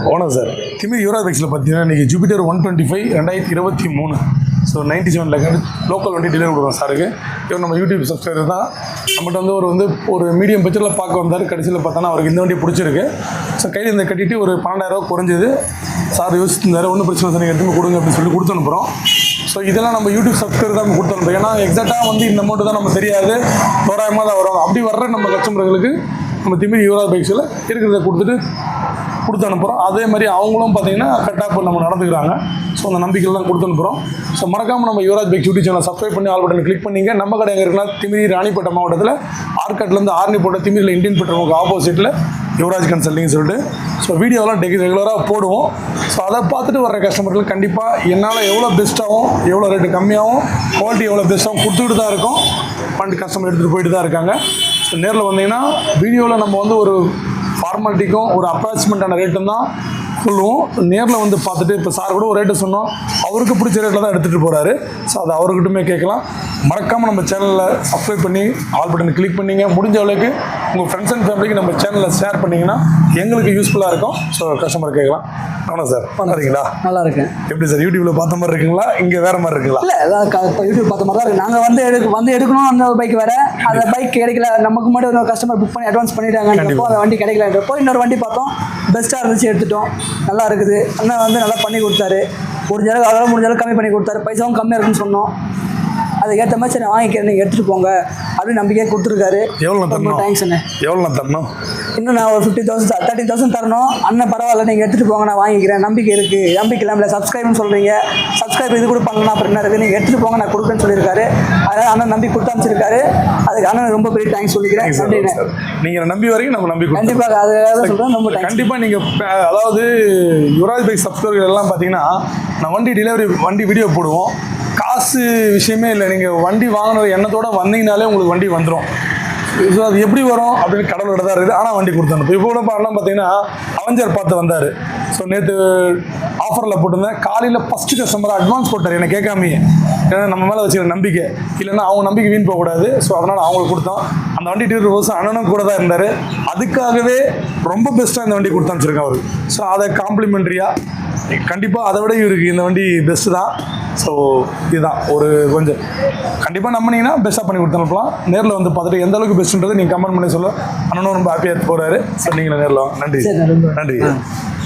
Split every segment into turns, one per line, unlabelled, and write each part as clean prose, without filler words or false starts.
Owner sir. திமிர் யுவராஜ் பைக்ஸில் பார்த்தீங்கன்னா இன்றைக்கி ஜூபிட்டர் 125 2023 ஸோ 97 லோக்கல் வண்டி டெலிவரி கொடுக்குறோம் சாருக்கு. இவர் நம்ம யூடியூப் சப்ஸ்கிரைபர் தான். நம்மகிட்ட ஒரு மீடியம் பட்ஜெட்டில் பார்க்க வந்தார். கடைசியில் பார்த்தோன்னா அவருக்கு இந்த வண்டி பிடிச்சிருக்கு. ஸோ கையில் இந்த கட்டிட்டு ஒரு 12,000 குறைஞ்சது சார் யோசிச்சிருந்தார். ஒன்றும் பிரச்சனை சார், நீங்கள் எடுத்து கொடுங்க அப்படின்னு சொல்லி கொடுத்து அனுப்புகிறோம். ஸோ இதெல்லாம் நம்ம யூடியூப் சப்ஸ்கிரைபர் தான் நம்ம கொடுத்து அனுப்புகிறோம். ஏன்னா எக்ஸாக்டாக இந்த அமௌண்ட்டு தான் நம்ம தெரியாது, தோராயமாக தான் வரும். அப்படி வர்ற நம்ம கஸ்டமர்களுக்கு நம்ம திமிர் யுவராஜ் பைக்ஸில் இருக்கிறத கொடுத்து அனுப்புகிறோம். அதே மாதிரி அவங்களும் பார்த்தீங்கன்னா கரெக்டாக இப்போ நம்ம நடந்துக்கிறாங்க. ஸோ அந்த நம்பிக்கைலாம் கொடுத்து அனுப்புகிறோம். ஸோ மறக்காமல் நம்ம Yuvraj bikes YouTube channel subscribe பண்ணி ஆல் பட்டன் கிளிக் பண்ணிங்க. நம்ம கடை எங்கே இருக்குன்னா திமிரி ராணிப்பேட்டை மாவட்டத்தில் ஆர்காட்லேருந்து ஆர்னி போட்ட திமிரியில் இந்தியன் பெட்ரோலுக்கு ஆப்போசிட்டில் யுவராஜ் கன்சல்டிங் சொல்லிட்டு ஸோ வீடியோலாம் ரெகுலராக போடுவோம். ஸோ அதை பார்த்துட்டு வர்ற கஸ்டமர்கள் கண்டிப்பாக என்னால் எவ்வளோ பெஸ்ட்டாகவும் எவ்வளோ ரேட்டு கம்மியாகவும் குவாலிட்டி எவ்வளோ பெஸ்ட்டாகவும் கொடுத்துக்கிட்டு தான் இருக்கோம். ஃபண்ட் கஸ்டமர் எடுத்துகிட்டு போயிட்டு தான் இருக்காங்க. ஸோ நேரில் வந்தீங்கன்னா வீடியோவில் நம்ம ஒரு ஃபார்மாலிட்டிக்கும் ஒரு அப்ராக்சிமேட்டான ரேட்டும் தான் சொல்லுவோம். நேரில் பார்த்துட்டு இப்போ சார் கூட ஒரு ரேட்டு சொன்னோம், அவருக்கு பிடிச்ச ரேட்டில் தான் எடுத்துகிட்டு போகிறாரு. ஸோ அது அவர்கிட்டமே கேட்கலாம். மறக்காமல் நம்ம சேனலில் சப்ஸ்கிரைப் பண்ணி ஆல் பட்டன் கிளிக் பண்ணிங்க. முடிஞ்ச அளவுக்கு உங்கள் ஃப்ரெண்ட்ஸ் அண்ட் ஃபேமிலிக்கு நம்ம சேனலில் ஷேர் பண்ணிங்கன்னா எங்களுக்கு யூஸ்ஃபுல்லாக இருக்கும். ஸோ கஸ்டமர் கேட்கலாம். ஆமாம் சார், பண்ணுறீங்களா?
நல்லா இருக்கேன்.
எப்படி சார், யூடியூப்பில் பார்த்த மாதிரி இருக்குங்களா, இங்கே வேறு மாதிரி இருக்குங்களா?
இல்லை, இப்போ யூடியூப் பார்த்த மாதிரி தான் இருக்குது. நாங்கள் வந்து எடுக்கணும் அந்த பைக் வேறு, அந்த பைக் கிடைக்கல. நமக்கு முன்னாடி ஒரு கஸ்டமர் புக் பண்ணி அட்வான்ஸ் பண்ணிட்டாங்கன்றப்போ அந்த வண்டி கிடைக்கலன்றப்போ இன்னொரு வண்டி பார்த்தோம், பெஸ்ட்டாக இருந்துச்சு, எடுத்துட்டோம். நல்லா இருக்குது. அண்ணன் நல்லா பண்ணி கொடுத்தாரு. அதெல்லாம் முடிஞ்ச அளவுக்கு கம்மி பண்ணி கொடுத்தாரு. பைசாவும் கம்மியாக இருக்குன்னு சொன்னோம். அதுக்கேற்ற மாதிரி சரி வாங்கிக்கிறேன், நீங்கள் எடுத்துகிட்டு போங்க அப்படின்னு நம்பிக்கையாக கொடுத்துருக்காரு.
எவ்வளோ தரணும்?
தேங்க்ஸ் அண்ணே.
எவ்வளோ தரணும்?
இன்னும் நான் ஒரு 50,000 13,000 தரணும். அண்ணன் பரவாயில்ல, நீங்கள் எடுத்துகிட்டு போங்க, நான் வாங்கிக்கிறேன். நம்பிக்கை இருக்குது. நம்பிக்கை இல்லாமல் சப்ஸ்கிரைப்னு சொல்கிறீங்க, சப்ஸ்கிரைப் இது கூட பண்ணலாம், அப்புறம் என்ன இருக்குது, நீங்கள் எடுத்துகிட்டு போங்க, நான் கொடுக்குறேன்னு சொல்லியிருக்காரு. அதனால் அண்ணன் நம்பி கொடுத்து அனுப்பிச்சிருக்காரு. அதுக்கு அண்ணன் ரொம்ப பெரிய தேங்க்ஸ் சொல்லிக்கிறேன்.
நீங்கள் நம்பி வரைக்கும் நம்ம நம்பி
கண்டிப்பாக அதுக்காக சொல்கிறேன். ரொம்ப
கண்டிப்பாக நீங்கள் அதாவது யுவராஜ் பைக் சப்ஸ்கிரைபர் எல்லாம் பார்த்தீங்கன்னா நான் வண்டி வீடியோ போடுவோம். காசு விஷயமே இல்லை. நீங்கள் வண்டி வாங்கின எண்ணத்தோடு வந்தீங்கனாலே உங்களுக்கு வண்டி வந்துடும். ஸோ அது எப்படி வரும் அப்படின்னு கடவுளோட தான் இருக்குது. ஆனால் வண்டி கொடுத்தாங்க. இப்போ கூட பாடலாம் பார்த்தீங்கன்னா அவெஞ்சர் பார்த்து வந்தார். ஸோ நேற்று ஆஃபரில் போட்டிருந்தேன். காலையில் ஃபஸ்ட்டு கஸ்டமராக அட்வான்ஸ் போட்டார் என்னை கேட்காமையே. ஏன்னா நம்ம மேலே வச்சுக்கிற நம்பிக்கை இல்லைன்னா அவங்க நம்பிக்கை வீண் போகக்கூடாது. ஸோ அதனால் அவங்களுக்கு கொடுத்தோம். அந்த வண்டி டீலர் ரோஸ் அண்ணனும் கூட தான் இருந்தார். அதுக்காகவே ரொம்ப பெஸ்ட்டாக இந்த வண்டி கொடுத்து அனுப்பிச்சிருக்கேன் அவருக்கு. ஸோ அதை காம்ப்ளிமெண்ட்ரியாக கண்டிப்பாக அதை விட இருக்குது இந்த வண்டி பெஸ்ட்டு தான். ஸோ இதுதான் கொஞ்சம் கண்டிப்பாக நம்பினீங்கன்னா பெஸ்ட்டாக பண்ணி கொடுத்து அனுப்பலாம். நேரில் பார்த்துட்டு எந்த அளவுக்கு பெஸ்ட்டுன்றது நீங்கள் கமெண்ட் பண்ணி சொல்ல. அண்ணனும் ரொம்ப ஹாப்பியாக போகிறாரு. ஸோ நீங்களும் நேரில் நன்றி.
நன்றி.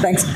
தேங்க்ஸ்.